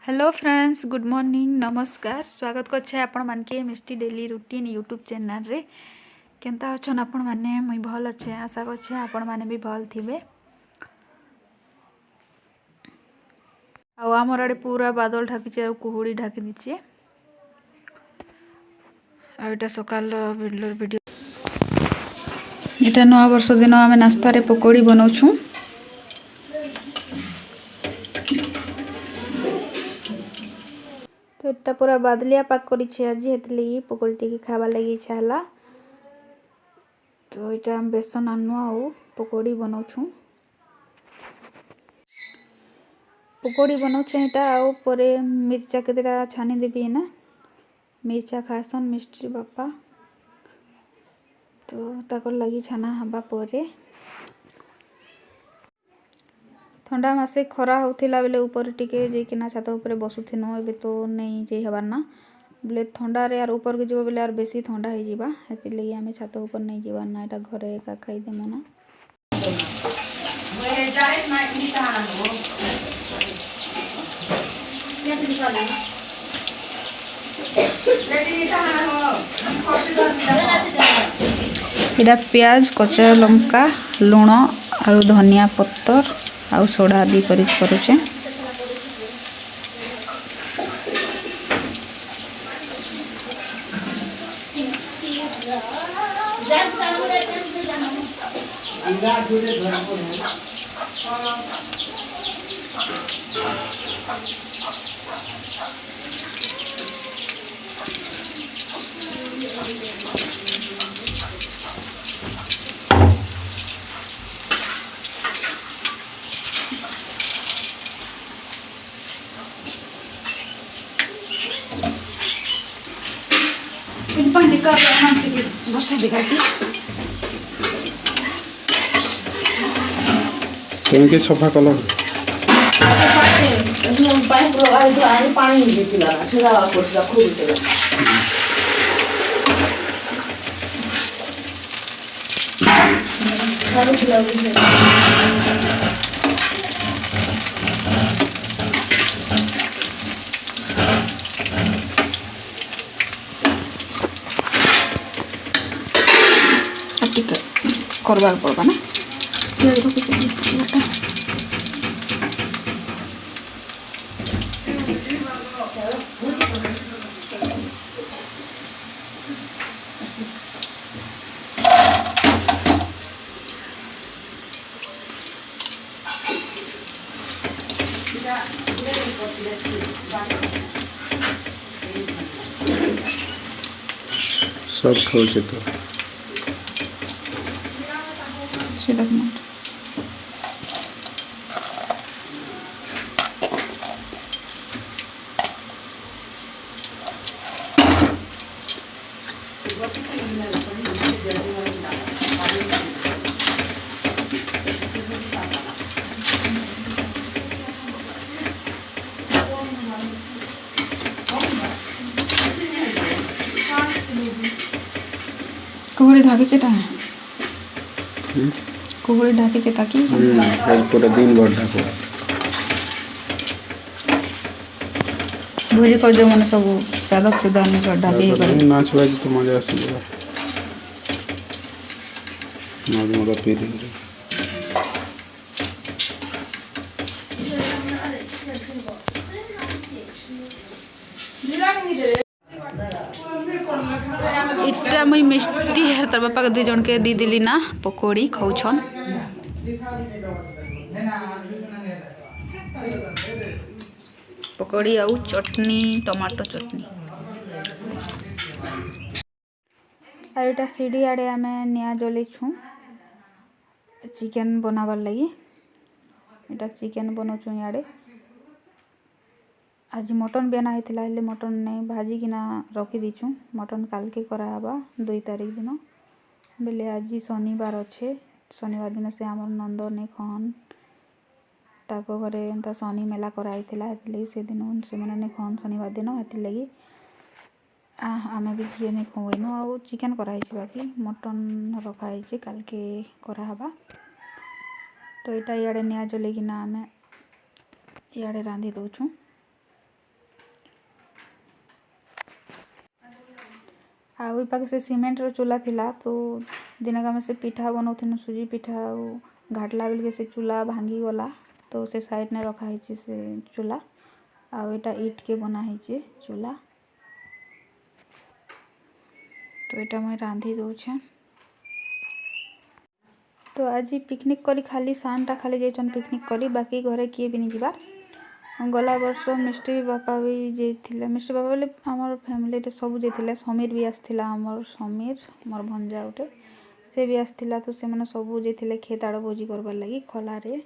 Hello friends, good morning, नमस्कार। स्वागत करछे आपण मान के मिस्टी डेली रूटीन यूट्यूब चैनल रे। केनता अछन आपण माने? मुई भल अच्छे, आशा करछे आपण माने भी भल थिबे। आ हमर आड़े पूरा बादल ढाकी और कुहुड़ी ढाकी दीचे। आटा सकाल वीडियो एटा नवा वर्ष दिन आमे नास्ता रे पकोड़ी बनाउछु। तो एटा पूरा बादलिया पाक करिछि आज, हेतली पकोड़ी टिके खावा लागि इच्छा हला। तो एटा हम बेसन आनु आउ पकोड़ी बनाउछु। पकोड़ी बनाउछु एटा आउ परे मिर्चा केतेटा छानी देबी ना। मिर्चा खासन मिस्ट्री बापा, तो ताकर लगी छाना हबा परे। ठंडा मासे खरा होथिला बेले ऊपर टिके जेकिना छात ऊपर बसुथिनो। एबे तो नहीं जे हबार ना बोले ठंडा रे यार ऊपर के जीव बेले यार बेसी ठंडा हो जीवा, हेति लगी हमें छात ऊपर नहीं जीवार ना। एटा घरे एका खाई देमो ना। इटा प्याज, कच्चा लंका, लुण और धनिया पत्तर आउ सोडा दी करी करूचे। पानी का बस दिखाती केनके सफा कल पानी करवा पड़बा ना। सब खाऊचे तो कुहुड़ी ढाकी चेटा कुहुड़ी ढाकी चेता की आज पूरा दिन भर ढाको भोजी कर जो मन सब सादा सुदा ने ढाकी कर नाच बाजी तो मजा आसीबा। नाच मजा पी दी इटा मुई मिस्टी हर तर बापा के 2 जन के दी दिली ना पकोड़ी खाउछन। पकोड़ी आउ चटनी, टमाटो चटनी। आ एटा सीढ़ी आड़े आमे निया जली छु चिकन बनाबार लगी। एटा चिकन बनौछु आड़े। आज मटन बेना होता है, मटन नहीं भाजी किना रखी दीचु। मटन काल के कराबा 2 तारीख दिन बेले। आज शनिवार अच्छे, शनिवार दिन से आम नंद नहीं खन ताको घरे एंता शनि मेला कराई से दिन से मैंने नहीं खन शनिवार दिन हेती लगी आमे भी किए नहीं खुएनु। आ चिकन कराई बाकी मटन रखाई काल के कराबा। तो यहाँ इड़े निया जलेकिना आमे इड़े रांधि दौचु। आउ पाखे से सीमेंटर चूल्हा थिला तो दिनक आम से पिठा बनाऊन सुजी पिठा घाटला बेल के से चूल्हा भांगी गला तो से साइड ने रखा है से चूल्हा आउ एटा ईट के बना है चूल्हा तो यहाँ मुझे रांधि दौचे तो आज पिकनिक करी खाली सानटा खाली जाइछन पिकनिक करी बाकी घरे किए भी नहीं जीवार गला वर्ष मिष्टी बापा भी जाइथिले मिष्टी बापा बोले आमर फैमिली रे सब जाइथिले समीर भी आसथिला आमर समीर मोर भंजा उठे से भी आसथिला तो से माने सब जाइथिले खेत आड़ भोजी करबार लगी खला रे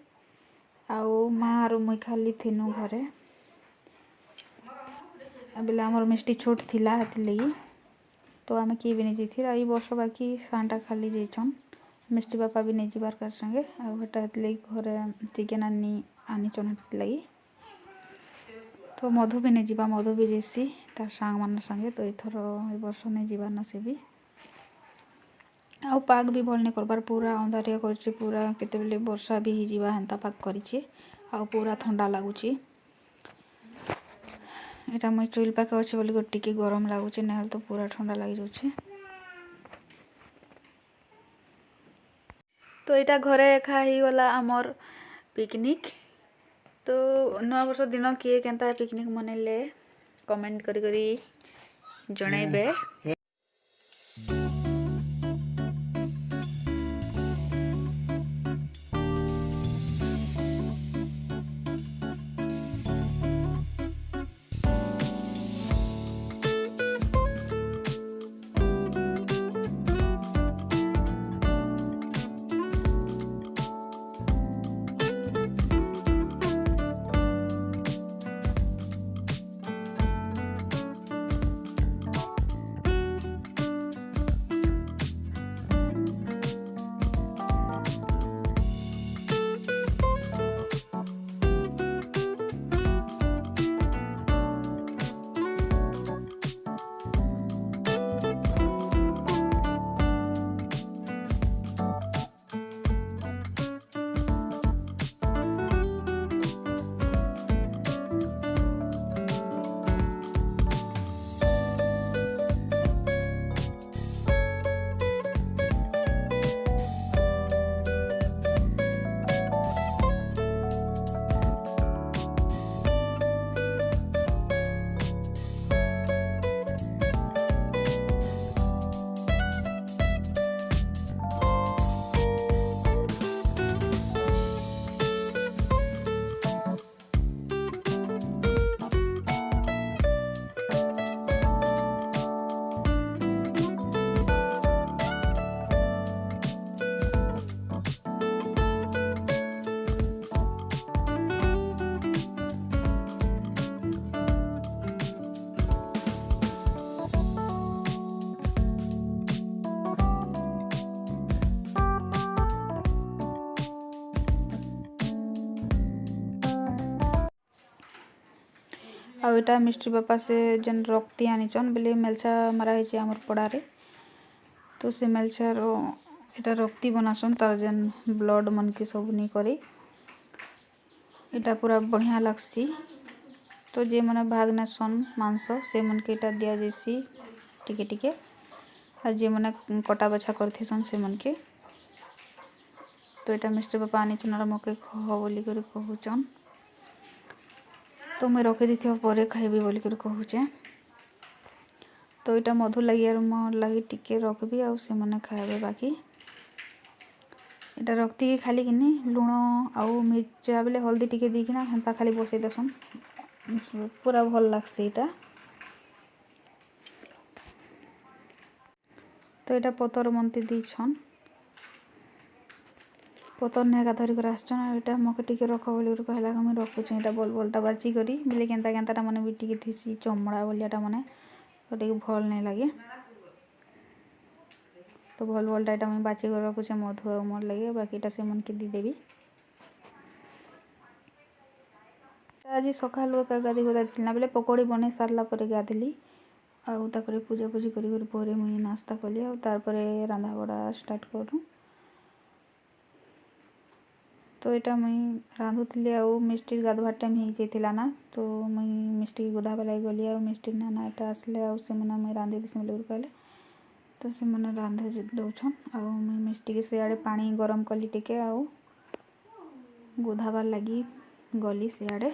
आउ माँ आरो मुई खाली थिनु घरे बेले आमर मिष्टी छोट थिला हेति लगी तो आम किए भी नहीं जाइथिर आई वर्ष बाकी सानटा खाली जाइछन मिष्टी बापा भी नहीं जीवार कार संगे आउ हेटा हेति लगी घरे चिकेन आनीचन हेति लगी तो मधु भी नहीं जीवा मधु भी जैसी तार सांग मान संगे तो एथर ए वर्ष नहीं जीवार ना से भी आउ पाग भी भल नहीं करबार पूरा अंधारिया कर पूरा केते बेले वर्षा भी ही जीवा हेंता पाग करिछि आउ पूरा ठंडा लागुछि एटा मैं चुल पाखे अच्छे बोली टिके गरम लगुच ना तो पूरा ठंडा लग जाऊे तो यहाँ घरे खाई गला आमर पिकनिक तो नया वर्ष दिन किए केनता पिकनिक मनैले कमेंट करी जनइबे आउ एटा मिस्ट्री बापा से जन रक्ति आनीचन बोले मेलछा मारा है आमर पड़ारे तो से मेलछार एटा रक्ति बनासन तार जन ब्लड मन के सब नहीं करे एटा पूरा बढ़िया लगसी तो जे मैंने भाग नेसन मांस से मन के एटा दिया जैसी टिके टिके आ जे मैंने कटा बछा करथीसन से मन के तो एटा मिस्ट्री बापा आनीचन और मके खह बोली कर कहूचन तो मैं रखी दी पर खाइबी बोल कर कहूचे तो यहाँ मधु लगी और मोर लगी टिके रखबी आउ से मैंने खाइबे बाकी यहाँ रखती के खाली किनी लुण आउ मिर्चा बेले हल्दी टिके दीकिना हेन्ता खाली बसई देसन पूरा भल लगसी यहाँ तो यहाँ पतर मंती दीछन पतर नेका धरिक आसछन यहाँ मके टिके रख बोली कहला मुझे रखुचे यहाँ बल बलटा बाची करी बोले केन्ता केन्ता मैंने भी टिके थीसी चमड़ा बोलियाटा मैंने टे भल नहीं लगे तो भल भलटा यहाँ मुझे बाची कर रखुचे मधु आ मोर लगे बाकीटा से मन के दीदेवी आज सका गाधी गुधा ना बेले पकोड़ी बन सारा पर गाधली आउ पूजा पूजी कर मुझे नास्ता कली आर रंधा बड़ा स्टार्ट करूँ तो यहाँ मुई रांधुली आउ मिस्टी गाधवार टाइम हो जाता ना तो मुई मिस्टी गुधा बेला गली आ मिस्टी नाना यहाँ आसले आउ से मुझे रांधि देसी बोले कहले तो से मैंने रांधे दौछन आउ मिस्टी के सियाड़े पानी गरम कली टिके आउ गोधाबार लगी गली सियाड़े।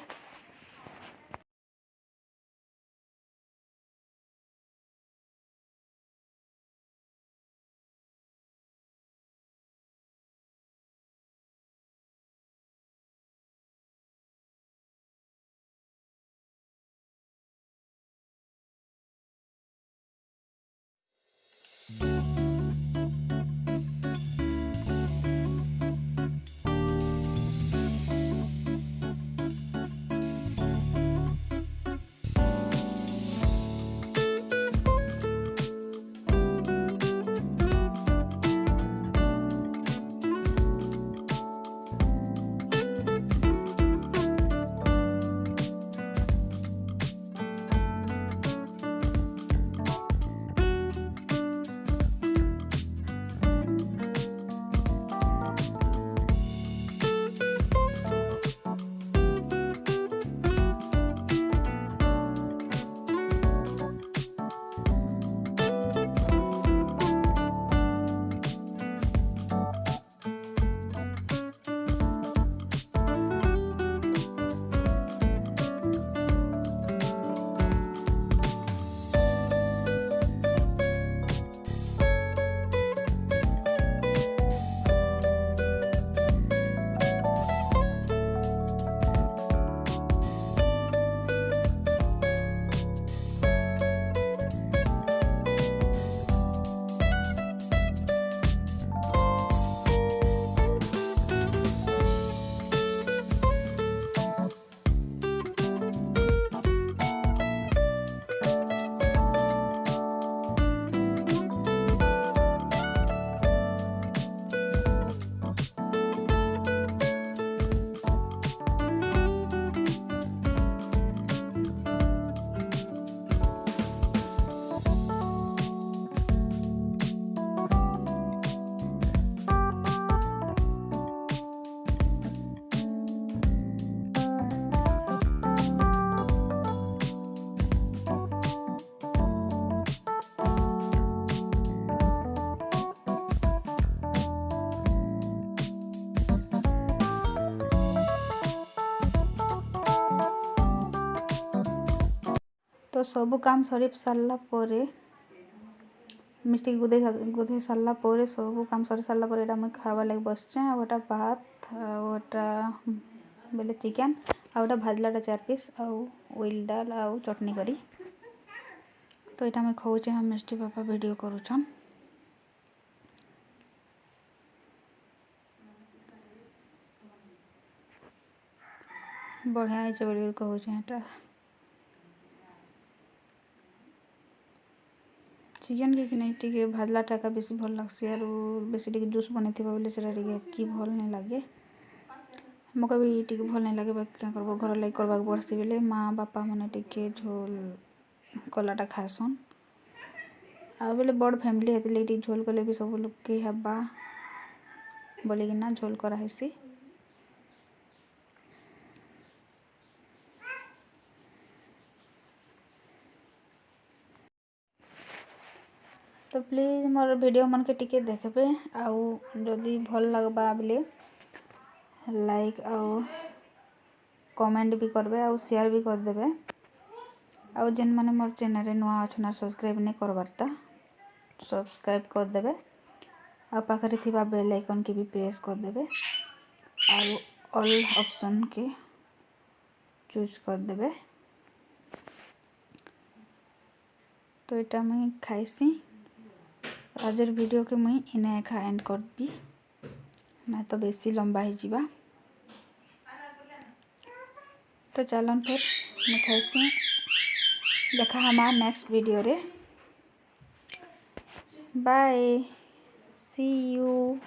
तो सब काम सरी सारा पर मिस्टी गुधे सारा पर सब काम सरी सारा पर एटा मैं खावा लगे बसचे आटा भात आटा बेले चिकेन आटा भाजलाटा 4 पीस आउ ऑयल डाल आउ चटनी करी तो यहाँ मैं खाऊचे हम मिस्टी बापा वीडियो करुछन बढ़िया है बोल कहूचे यहाँ चिकेन के नहीं टी भाजला टाका बेसी भल लगसी और बेसी टी जूस बन बोले से कि भल नहीं लगे मका भी टी भल नहीं लगे क्या करब घर लगे करवाक पड़सी बेले माँ बापा मैंने टी झोल कलाटा खासन आ बेले बड़ फैमिली हेतले झोल कले भी सब लोग के हेबा बोलिकिना झोल कराहेसी। तो प्लीज मोर वीडियो मन के टिके देखबे आउ जदि भल लगबा बोले लाइक आउ कमेंट भी करबे आउ शेयर भी कर देबे आउ जेन माने मोर चैनल रे नुआ अछन सब्सक्राइब नहीं करबारता सब्सक्राइब कर देबे आ पाखरे थिबा बेल आइकन के भी प्रेस कर देबे आउ ऑल ऑप्शन के चूज कर देबे। तो इटा मैं खाइसी आजर वीडियो के मुई इने एखा एंड करबी ना तो बेसी लंबा ही जीवा। तो चलन फिर मैं खाइसी देखा हमार नेक्स्ट वीडियो रे बाय सी यू।